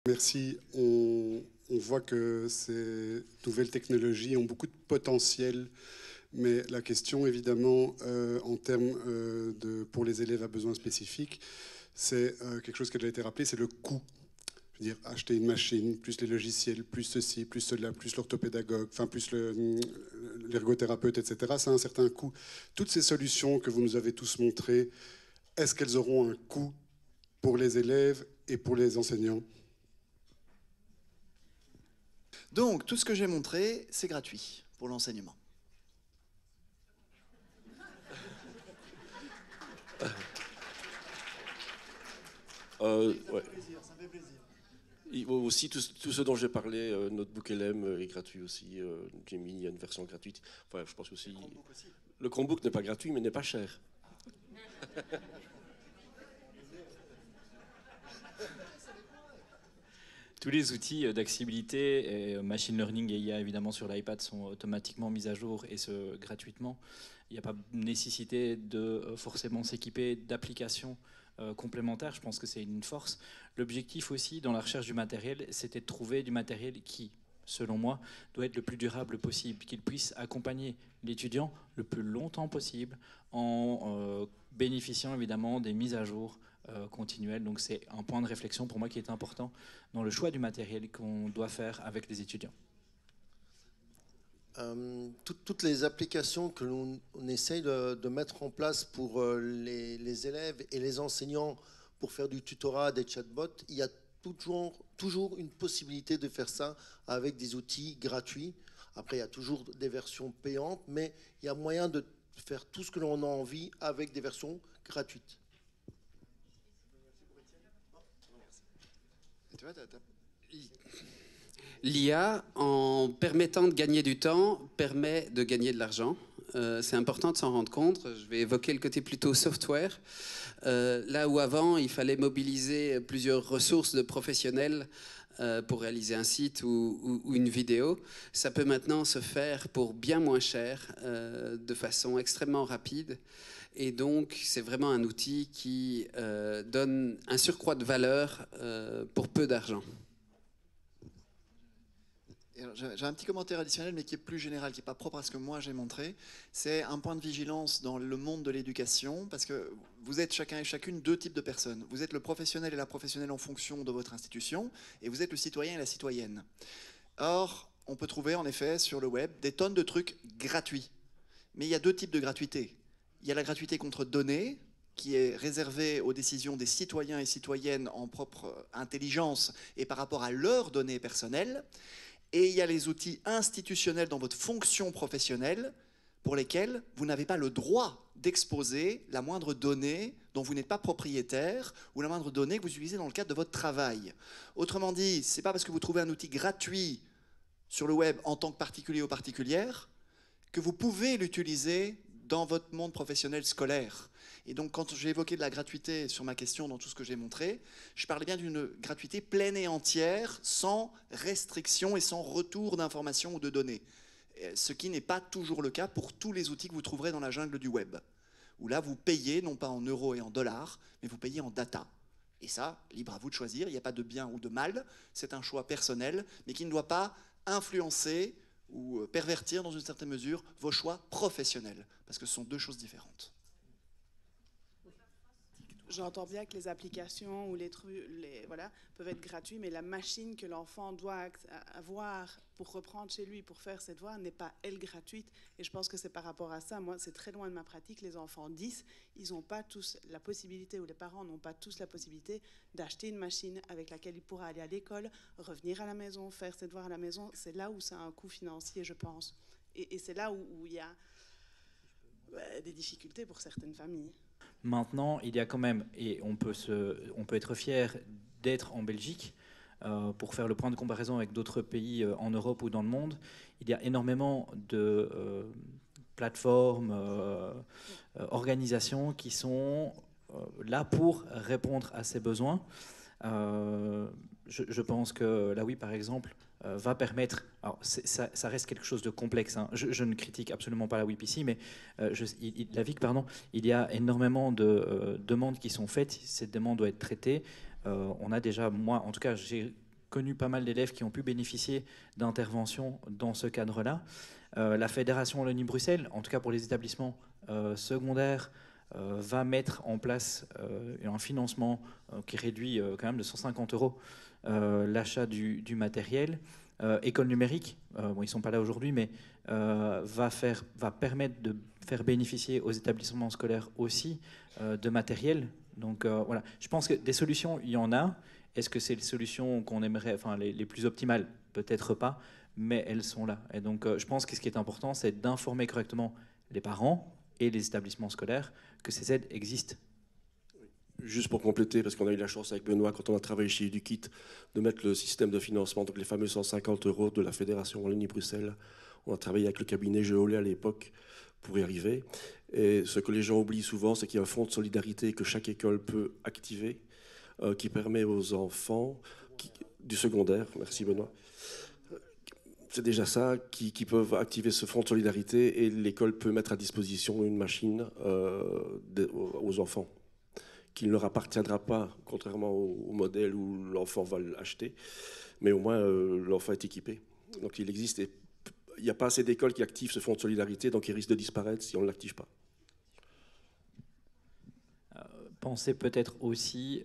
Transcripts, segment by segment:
Merci. On voit que ces nouvelles technologies ont beaucoup de potentiel, mais la question, évidemment, en termes pour les élèves à besoins spécifiques, c'est quelque chose qui a déjà été rappelé, c'est le coût. Je veux dire, acheter une machine, plus les logiciels, plus ceci, plus cela, plus l'orthopédagogue, enfin plus l'ergothérapeute, etc. Ça a un certain coût. Toutes ces solutions que vous nous avez tous montrées, est-ce qu'elles auront un coût pour les élèves et pour les enseignants? Donc, tout ce que j'ai montré, c'est gratuit pour l'enseignement. Ouais. Ça me fait plaisir. Aussi, tout ce dont j'ai parlé, Notebook LM est gratuit aussi. J'ai mis, il y a une version gratuite. Enfin, je pense aussi. Le Chromebook n'est pas gratuit, mais n'est pas cher. Tous les outils d'accessibilité, et machine learning et IA évidemment sur l'iPad sont automatiquement mis à jour et ce gratuitement. Il n'y a pas nécessité de forcément s'équiper d'applications complémentaires. Je pense que c'est une force. L'objectif aussi dans la recherche du matériel, c'était de trouver du matériel qui, selon moi, doit être le plus durable possible, qu'il puisse accompagner l'étudiant le plus longtemps possible en bénéficiant évidemment des mises à jour continuelles. Donc c'est un point de réflexion pour moi qui est important dans le choix du matériel qu'on doit faire avec les étudiants. Toutes les applications que l'on essaye de mettre en place pour les élèves et les enseignants pour faire du tutorat, des chatbots, il y a toujours une possibilité de faire ça avec des outils gratuits. Après, il y a toujours des versions payantes, mais il y a moyen de faire tout ce que l'on a envie avec des versions gratuites. L'IA, en permettant de gagner du temps, permet de gagner de l'argent. C'est important de s'en rendre compte. Je vais évoquer le côté plutôt software. Là où avant, il fallait mobiliser plusieurs ressources de professionnels pour réaliser un site ou une vidéo, ça peut maintenant se faire pour bien moins cher, de façon extrêmement rapide. Et donc, c'est vraiment un outil qui donne un surcroît de valeur pour peu d'argent. J'ai un petit commentaire additionnel, mais qui est plus général, qui n'est pas propre à ce que moi j'ai montré. C'est un point de vigilance dans le monde de l'éducation, parce que vous êtes chacun et chacune deux types de personnes. Vous êtes le professionnel et la professionnelle en fonction de votre institution, et vous êtes le citoyen et la citoyenne. Or, on peut trouver en effet sur le web des tonnes de trucs gratuits. Mais il y a deux types de gratuité. Il y a la gratuité contre données, qui est réservée aux décisions des citoyens et citoyennes en propre intelligence et par rapport à leurs données personnelles. Et il y a les outils institutionnels dans votre fonction professionnelle pour lesquels vous n'avez pas le droit d'exposer la moindre donnée dont vous n'êtes pas propriétaire ou la moindre donnée que vous utilisez dans le cadre de votre travail. Autrement dit, ce n'est pas parce que vous trouvez un outil gratuit sur le web en tant que particulier ou particulière que vous pouvez l'utiliser dans votre monde professionnel scolaire. Et donc, quand j'ai évoqué de la gratuité sur ma question dans tout ce que j'ai montré, je parlais bien d'une gratuité pleine et entière, sans restriction et sans retour d'informations ou de données. Ce qui n'est pas toujours le cas pour tous les outils que vous trouverez dans la jungle du web. Où là, vous payez, non pas en euros et en dollars, mais vous payez en data. Et ça, libre à vous de choisir, il n'y a pas de bien ou de mal, c'est un choix personnel, mais qui ne doit pas influencer ou pervertir dans une certaine mesure vos choix professionnels, parce que ce sont deux choses différentes. J'entends bien que les applications ou les trucs voilà, peuvent être gratuits, mais la machine que l'enfant doit avoir pour reprendre chez lui, pour faire ses devoirs, n'est pas, elle, gratuite. Et je pense que c'est par rapport à ça. Moi, c'est très loin de ma pratique. Les enfants 10, ils n'ont pas tous la possibilité, ou les parents n'ont pas tous la possibilité d'acheter une machine avec laquelle ils pourraient aller à l'école, revenir à la maison, faire ses devoirs à la maison. C'est là où c'est un coût financier, je pense. Et c'est là où il y a des difficultés pour certaines familles. Maintenant, il y a quand même, et on peut être fier d'être en Belgique, pour faire le point de comparaison avec d'autres pays en Europe ou dans le monde, il y a énormément de plateformes, organisations qui sont là pour répondre à ces besoins. Je pense que la WI, par exemple, va permettre... Alors, ça reste quelque chose de complexe. Hein. Je ne critique absolument pas la WIP ici, mais la VIC, pardon, il y a énormément de demandes qui sont faites. Cette demande doit être traitée. On a déjà, moi, en tout cas, j'ai connu pas mal d'élèves qui ont pu bénéficier d'interventions dans ce cadre-là. La Fédération Wallonie-Bruxelles, en tout cas pour les établissements secondaires, va mettre en place un financement qui réduit quand même de 150 € l'achat du matériel. École numérique, bon, ils ne sont pas là aujourd'hui, mais va permettre de faire bénéficier aux établissements scolaires aussi de matériel. Donc voilà, je pense que des solutions, il y en a. Est-ce que c'est les solutions qu'on aimerait, enfin les plus optimales? Peut-être pas, mais elles sont là. Et donc je pense que ce qui est important, c'est d'informer correctement les parents et les établissements scolaires que ces aides existent. Juste pour compléter, parce qu'on a eu la chance avec Benoît, quand on a travaillé chez Edukit, de mettre le système de financement, donc les fameux 150 € de la Fédération Wallonie-Bruxelles. On a travaillé avec le cabinet Geolais à l'époque pour y arriver. Et ce que les gens oublient souvent, c'est qu'il y a un fonds de solidarité que chaque école peut activer, qui permet aux enfants du secondaire, merci Benoît, c'est déjà ça, qui peuvent activer ce fonds de solidarité et l'école peut mettre à disposition une machine aux enfants qui ne leur appartiendra pas, contrairement au modèle où l'enfant va l'acheter, mais au moins l'enfant est équipé. Donc il existe, et il n'y a pas assez d'écoles qui activent ce fonds de solidarité, donc il risque de disparaître si on ne l'active pas. Pensez peut-être aussi,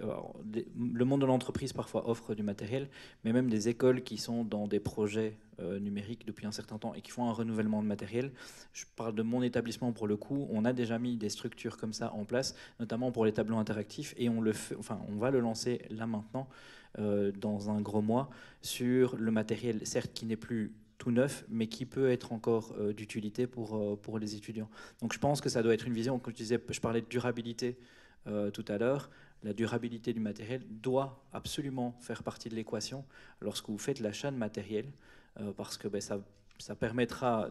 le monde de l'entreprise parfois offre du matériel, mais même des écoles qui sont dans des projets numériques depuis un certain temps et qui font un renouvellement de matériel. Je parle de mon établissement pour le coup, on a déjà mis des structures comme ça en place, notamment pour les tableaux interactifs, et on va le lancer là maintenant, dans un gros mois, sur le matériel, certes qui n'est plus tout neuf, mais qui peut être encore d'utilité pour les étudiants. Donc je pense que ça doit être une vision, comme je disais, je parlais de durabilité tout à l'heure, la durabilité du matériel doit absolument faire partie de l'équation lorsque vous faites l'achat de matériel, parce que ça permettra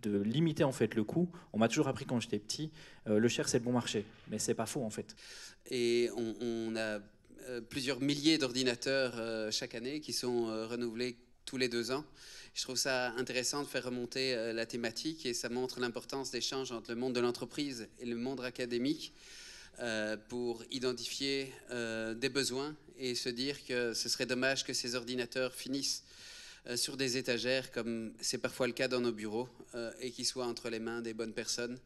de limiter en fait le coût. On m'a toujours appris quand j'étais petit, le cher c'est le bon marché, mais c'est pas faux en fait. Et on a plusieurs milliers d'ordinateurs chaque année qui sont renouvelés tous les 2 ans. Je trouve ça intéressant de faire remonter la thématique et ça montre l'importance d'échanges entre le monde de l'entreprise et le monde académique, pour identifier des besoins et se dire que ce serait dommage que ces ordinateurs finissent sur des étagères, comme c'est parfois le cas dans nos bureaux, et qu'ils soient entre les mains des bonnes personnes.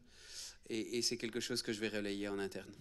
Et c'est quelque chose que je vais relayer en interne.